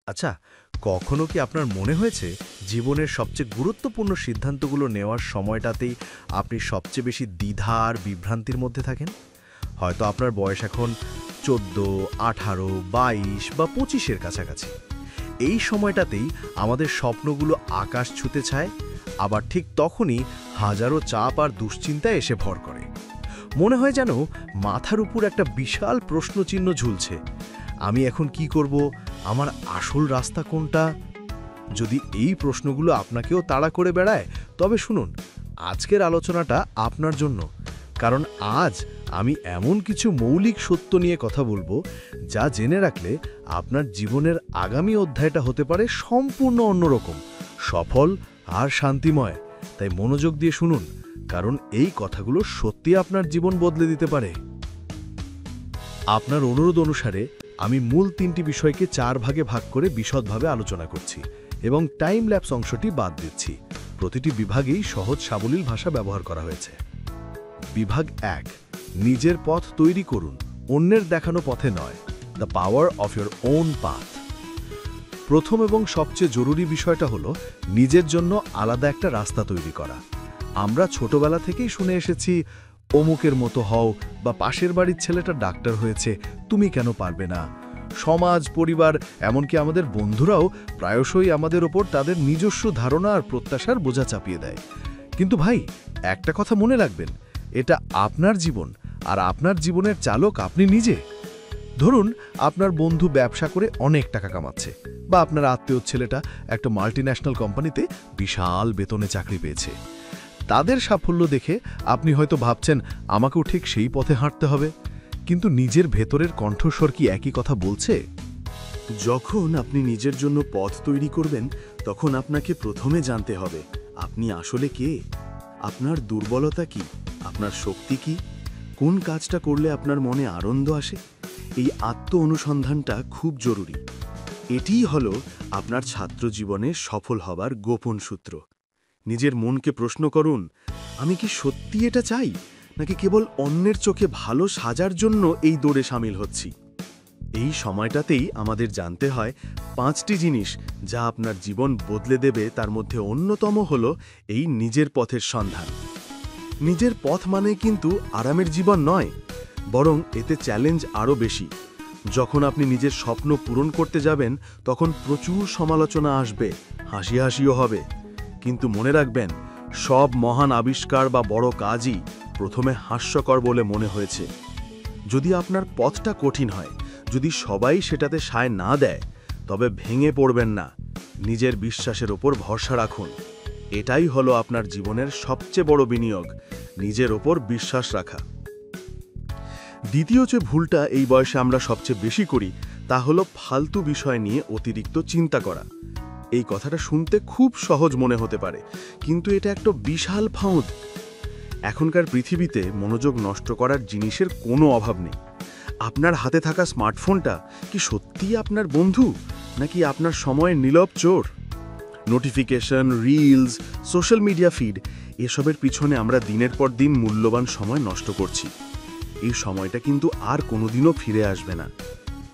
আচ্ছা, কখনো কি আপনার মনে হয়েছে জীবনের সবচেয়ে গুরুত্বপূর্ণ সিদ্ধান্তগুলো নেওয়ার সময়টাতেই আপনি সবচেয়ে বেশি দ্বিধা আর বিভ্রান্তির মধ্যে থাকেন? হয়তো আপনার বয়স এখন 14, 18, 22 বা 25-এর কাছাকাছি। এই সময়টাতেই আমাদের স্বপ্নগুলো আকাশ ছুঁতে চায়, আবার ঠিক তখনই হাজারো চাপ আর দুশ্চিন্তায় এসে ভর করে। মনে হয় যেন মাথার উপর একটা বিশাল প্রশ্নচিহ্ন ঝুলছে। আমি এখন কি করব? আমার আসল রাস্তা কোনটা? যদি এই প্রশ্নগুলো আপনাকেও তাড়া করে বেড়ায়, তবে শুনুন, আজকের আলোচনাটা আপনার জন্য। কারণ আজ আমি এমন কিছু মৌলিক সত্য নিয়ে কথা বলবো, যা জেনে রাখলে আপনার জীবনের আগামী অধ্যায়টা হতে পারে সম্পূর্ণ অন্যরকম, সফল আর শান্তিময়। তাই মনোযোগ দিয়ে শুনুন, কারণ এই কথাগুলো সত্যি আপনার জীবন বদলে দিতে পারে। আপনার অনুরোধ অনুসারে আমি মূল 3টি বিষয়কে 4 ভাগে ভাগ করে বিশদভাবে আলোচনা করছি এবং টাইম ল্যাপস অংশটি বাদ দিচ্ছি। প্রতিটি বিভাগেই সহজ সাবলীল ভাষা ব্যবহার করা হয়েছে। বিভাগ 1, নিজের পথ তৈরি করুন, অন্যের দেখানো পথে নয়। The power of your own path. প্রথম এবং সবচেয়ে জরুরি বিষয়টা হলো নিজের জন্য আলাদা একটা রাস্তা তৈরি করা। আমরা ছোটবেলা থেকেই শুনে এসেছি, অমুকের মতো হও, বা পাশের বাড়ির ছেলেটা ডাক্তার হয়েছে, তুমি কেন পারবে না? সমাজ, পরিবার, এমনকি আমাদের বন্ধুরাও প্রায়শই আমাদের ওপর তাদের নিজস্ব ধারণা আর প্রত্যাশার বোঝা চাপিয়ে দেয়। কিন্তু ভাই, একটা কথা মনে রাখবেন, এটা আপনার জীবন, আর আপনার জীবনের চালক আপনি নিজে। ধরুন, আপনার বন্ধু ব্যবসা করে অনেক টাকা কামাচ্ছে, বা আপনার আত্মীয় ছেলেটা একটা মাল্টিন্যাশনাল কোম্পানিতে বিশাল বেতনে চাকরি পেয়েছে। তাদের সাফল্য দেখে আপনি হয়তো ভাবছেন, আমাকেও ঠিক সেই পথে হাঁটতে হবে। কিন্তু নিজের ভেতরের কণ্ঠস্বর কি একই কথা বলছে? যখন আপনি নিজের জন্য পথ তৈরি করবেন, তখন আপনাকে প্রথমে জানতে হবে আপনি আসলে কে, আপনার দুর্বলতা কি, আপনার শক্তি কি, কোন কাজটা করলে আপনার মনে আনন্দ আসে। এই আত্ম অনুসন্ধানটা খুব জরুরি। এটিই হলো আপনার ছাত্র জীবনে সফল হবার গোপন সূত্র। নিজের মনকে প্রশ্ন করুন, আমি কি সত্যি এটা চাই, নাকি কেবল অন্যের চোখে ভালো সাজার জন্য এই দৌড়ে সামিল হচ্ছি। এই সময়টাতেই আমাদের জানতে হয় 5টি জিনিস যা আপনার জীবন বদলে দেবে। তার মধ্যে অন্যতম হলো এই নিজের পথের সন্ধান। নিজের পথ মানে কিন্তু আরামের জীবন নয়, বরং এতে চ্যালেঞ্জ আরও বেশি। যখন আপনি নিজের স্বপ্ন পূরণ করতে যাবেন, তখন প্রচুর সমালোচনা আসবে, হাসি হাসিও হবে। কিন্তু মনে রাখবেন, সব মহান আবিষ্কার বা বড় কাজই প্রথমে হাস্যকর বলে মনে হয়েছে। যদি আপনার পথটা কঠিন হয়, যদি সবাই সেটাতে সায় না দেয়, তবে ভেঙে পড়বেন না। নিজের বিশ্বাসের ওপর ভরসা রাখুন। এটাই হলো আপনার জীবনের সবচেয়ে বড় বিনিয়োগ, নিজের ওপর বিশ্বাস রাখা। দ্বিতীয় যে ভুলটা এই বয়সে আমরা সবচেয়ে বেশি করি, তা হলো ফালতু বিষয় নিয়ে অতিরিক্ত চিন্তা করা। এই কথাটা শুনতে খুব সহজ মনে হতে পারে, কিন্তু এটা একটা বিশাল ফাঁদ। এখনকার পৃথিবীতে মনোযোগ নষ্ট করার জিনিসের কোনো অভাব নেই। আপনার হাতে থাকা স্মার্টফোনটা কি সত্যিই আপনার বন্ধু, নাকি আপনার সময়ের নীরব চোর? Notification, reels, social media feed, এসবের পিছনে আমরা দিনের পর দিন মূল্যবান সময় নষ্ট করছি। এই সময়টা কিন্তু আর কোনোদিনও ফিরে আসবে না।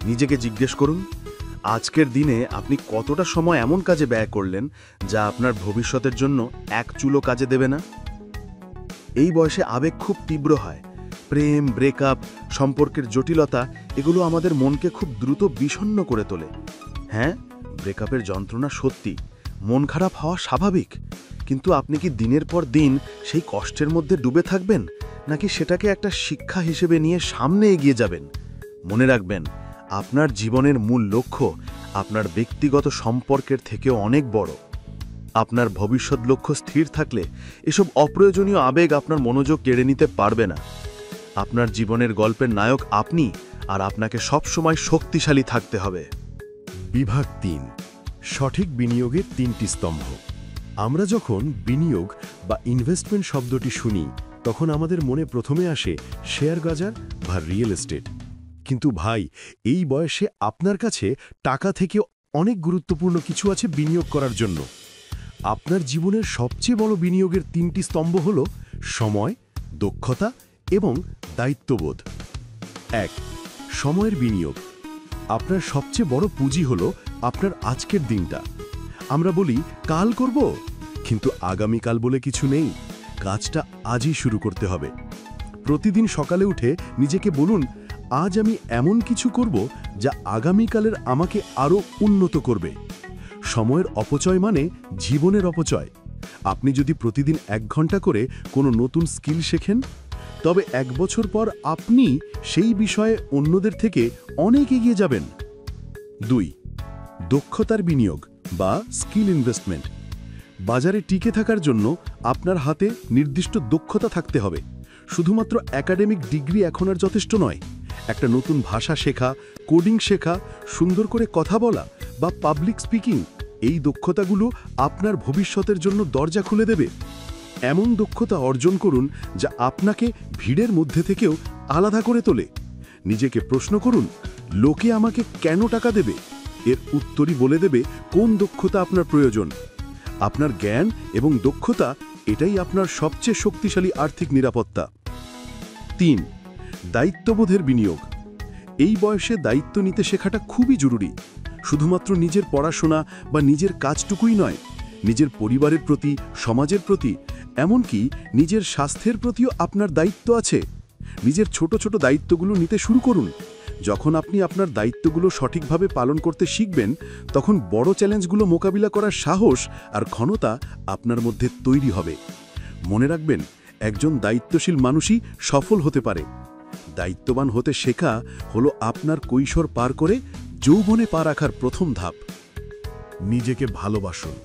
নিজেকে জিজ্ঞেস করুন, আজকের দিনে আপনি কতটা সময় এমন কাজে ব্যয় করলেন যা আপনার ভবিষ্যতের জন্য এক চুলো কাজে দেবে না? এই বয়সে আবেগ খুব তীব্র হয়। প্রেম, ব্রেকআপ, সম্পর্কের জটিলতা, এগুলো আমাদের মনকে খুব দ্রুত বিষণ্ণ করে তোলে। হ্যাঁ, ব্রেকআপের যন্ত্রণা সত্যি, মন খারাপ হওয়া স্বাভাবিক। কিন্তু আপনি কি দিনের পর দিন সেই কষ্টের মধ্যে ডুবে থাকবেন, নাকি সেটাকে একটা শিক্ষা হিসেবে নিয়ে সামনে এগিয়ে যাবেন? মনে রাখবেন, আপনার জীবনের মূল লক্ষ্য আপনার ব্যক্তিগত সম্পর্কের থেকেও অনেক বড়। আপনার ভবিষ্যৎ লক্ষ্য স্থির থাকলে এসব অপ্রয়োজনীয় আবেগ আপনার মনোযোগ কেড়ে নিতে পারবে না। আপনার জীবনের গল্পের নায়ক আপনি, আর আপনাকে সবসময় শক্তিশালী থাকতে হবে। বিভাগ 3, সঠিক বিনিয়োগের 3টি স্তম্ভ। আমরা যখন বিনিয়োগ বা ইনভেস্টমেন্ট শব্দটি শুনি, তখন আমাদের মনে প্রথমে আসে শেয়ার বাজার বা রিয়েল এস্টেট। কিন্তু ভাই, এই বয়সে আপনার কাছে টাকা থেকে অনেক গুরুত্বপূর্ণ কিছু আছে বিনিয়োগ করার জন্য। আপনার জীবনের সবচেয়ে বড় বিনিয়োগের 3টি স্তম্ভ হল সময়, দক্ষতা এবং দায়িত্ববোধ। 1, সময়ের বিনিয়োগ। আপনার সবচেয়ে বড় পুঁজি হল আপনার আজকের দিনটা। আমরা বলি কাল করব, কিন্তু আগামীকাল বলে কিছু নেই। কাজটা আজই শুরু করতে হবে। প্রতিদিন সকালে উঠে নিজেকে বলুন, আজ আমি এমন কিছু করব যা আগামীকালের আমাকে আরও উন্নত করবে। সময়ের অপচয় মানে জীবনের অপচয়। আপনি যদি প্রতিদিন 1 ঘন্টা করে কোনো নতুন স্কিল শেখেন, তবে 1 বছর পর আপনি সেই বিষয়ে অন্যদের থেকে অনেক এগিয়ে যাবেন। 2. দক্ষতার বিনিয়োগ বা স্কিল ইনভেস্টমেন্ট। বাজারে টিকে থাকার জন্য আপনার হাতে নির্দিষ্ট দক্ষতা থাকতে হবে। শুধুমাত্র একাডেমিক ডিগ্রি এখন আর যথেষ্ট নয়। একটা নতুন ভাষা শেখা, কোডিং শেখা, সুন্দর করে কথা বলা বা পাবলিক স্পিকিং, এই দক্ষতাগুলো আপনার ভবিষ্যতের জন্য দরজা খুলে দেবে। এমন দক্ষতা অর্জন করুন যা আপনাকে ভিড়ের মধ্যে থেকেও আলাদা করে তোলে। নিজেকে প্রশ্ন করুন, লোকে আমাকে কেন টাকা দেবে? এর উত্তরই বলে দেবে কোন দক্ষতা আপনার প্রয়োজন। আপনার জ্ঞান এবং দক্ষতা, এটাই আপনার সবচেয়ে শক্তিশালী আর্থিক নিরাপত্তা। 3. দায়িত্ববোধের বিনিয়োগ। এই বয়সে দায়িত্ব নিতে শেখাটা খুবই জরুরি। শুধুমাত্র নিজের পড়াশোনা বা নিজের কাজটুকুই নয়, নিজের পরিবারের প্রতি, সমাজের প্রতি, এমনকি নিজের স্বাস্থ্যের প্রতিও আপনার দায়িত্ব আছে। নিজের ছোট ছোট দায়িত্বগুলো নিতে শুরু করুন। যখন আপনি আপনার দায়িত্বগুলো সঠিকভাবে পালন করতে শিখবেন, তখন বড় চ্যালেঞ্জগুলো মোকাবিলা করার সাহস আর ক্ষমতা আপনার মধ্যে তৈরি হবে। মনে রাখবেন, একজন দায়িত্বশীল মানুষই সফল হতে পারে। দায়িত্ববান হতে শেখা হলো আপনার কৈশোর পার করে যৌবনে পা রাখার প্রথম ধাপ। নিজেকে ভালোবাসুন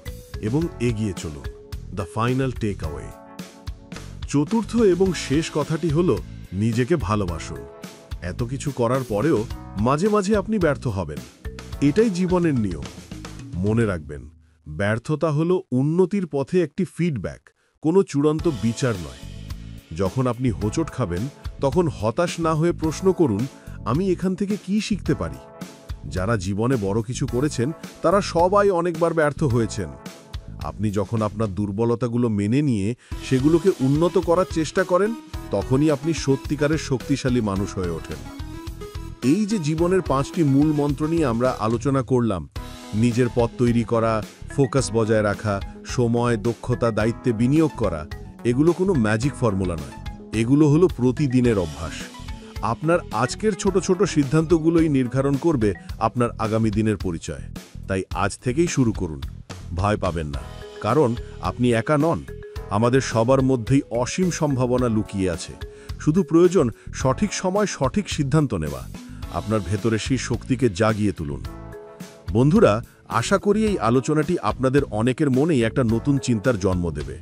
এবং এগিয়ে চলুন। The final takeaway. চতুর্থ এবং শেষ কথাটি হল, নিজেকে ভালোবাসুন। এত কিছু করার পরেও মাঝে মাঝে আপনি ব্যর্থ হবেন। এটাই জীবনের নিয়ম। মনে রাখবেন, ব্যর্থতা হল উন্নতির পথে একটি ফিডব্যাক, কোনো চূড়ান্ত বিচার নয়। যখন আপনি হোঁচট খাবেন, তখন হতাশ না হয়ে প্রশ্ন করুন, আমি এখান থেকে কি শিখতে পারি? যারা জীবনে বড় কিছু করেছেন, তারা সবাই অনেকবার ব্যর্থ হয়েছেন। আপনি যখন আপনার দুর্বলতাগুলো মেনে নিয়ে সেগুলোকে উন্নত করার চেষ্টা করেন, তখনই আপনি সত্যিকারের শক্তিশালী মানুষ হয়ে ওঠেন। এই যে জীবনের 5টি মূল মন্ত্র নিয়ে আমরা আলোচনা করলাম, নিজের পথ তৈরি করা, ফোকাস বজায় রাখা, সময়, দক্ষতা, দায়িত্বে বিনিয়োগ করা, এগুলো কোনো ম্যাজিক ফর্মুলা নয়। এগুলো হলো প্রতিদিনের অভ্যাস। আপনার আজকের ছোট ছোট সিদ্ধান্তগুলোই নির্ধারণ করবে আপনার আগামী দিনের পরিচয়। তাই আজ থেকেই শুরু করুন। ভয় পাবেন না, কারণ আপনি একা নন। আমাদের সবার মধ্যেই অসীম সম্ভাবনা লুকিয়ে আছে। শুধু প্রয়োজন সঠিক সময় সঠিক সিদ্ধান্ত নেওয়া। আপনার ভেতরে সেই শক্তিকে জাগিয়ে তুলুন। বন্ধুরা, আশা করি এই আলোচনাটি আপনাদের অনেকের মনেই একটা নতুন চিন্তার জন্ম দেবে।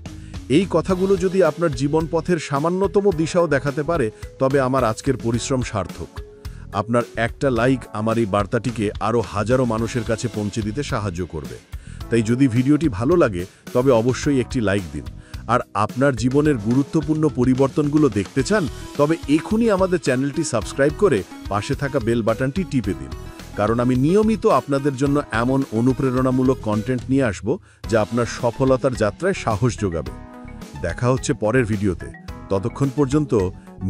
এই কথাগুলো যদি আপনার জীবন পথের সামান্যতম দিশাও দেখাতে পারে, তবে আমার আজকের পরিশ্রম সার্থক। আপনার একটা লাইক আমার এই বার্তাটিকে আরও হাজারো মানুষের কাছে পৌঁছে দিতে সাহায্য করবে। তাই যদি ভিডিওটি ভালো লাগে, তবে অবশ্যই একটি লাইক দিন। আর আপনার জীবনের গুরুত্বপূর্ণ পরিবর্তনগুলো দেখতে চান, তবে এখনই আমাদের চ্যানেলটি সাবস্ক্রাইব করে পাশে থাকা বেল বাটনটি টিপে দিন। কারণ আমি নিয়মিত আপনাদের জন্য এমন অনুপ্রেরণামূলক কন্টেন্ট নিয়ে আসব, যা আপনার সফলতার যাত্রায় সাহস যোগাবে। দেখা হচ্ছে পরের ভিডিওতে। ততক্ষণ পর্যন্ত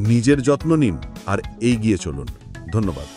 নিজের যত্ন নিন আর এগিয়ে চলুন। ধন্যবাদ।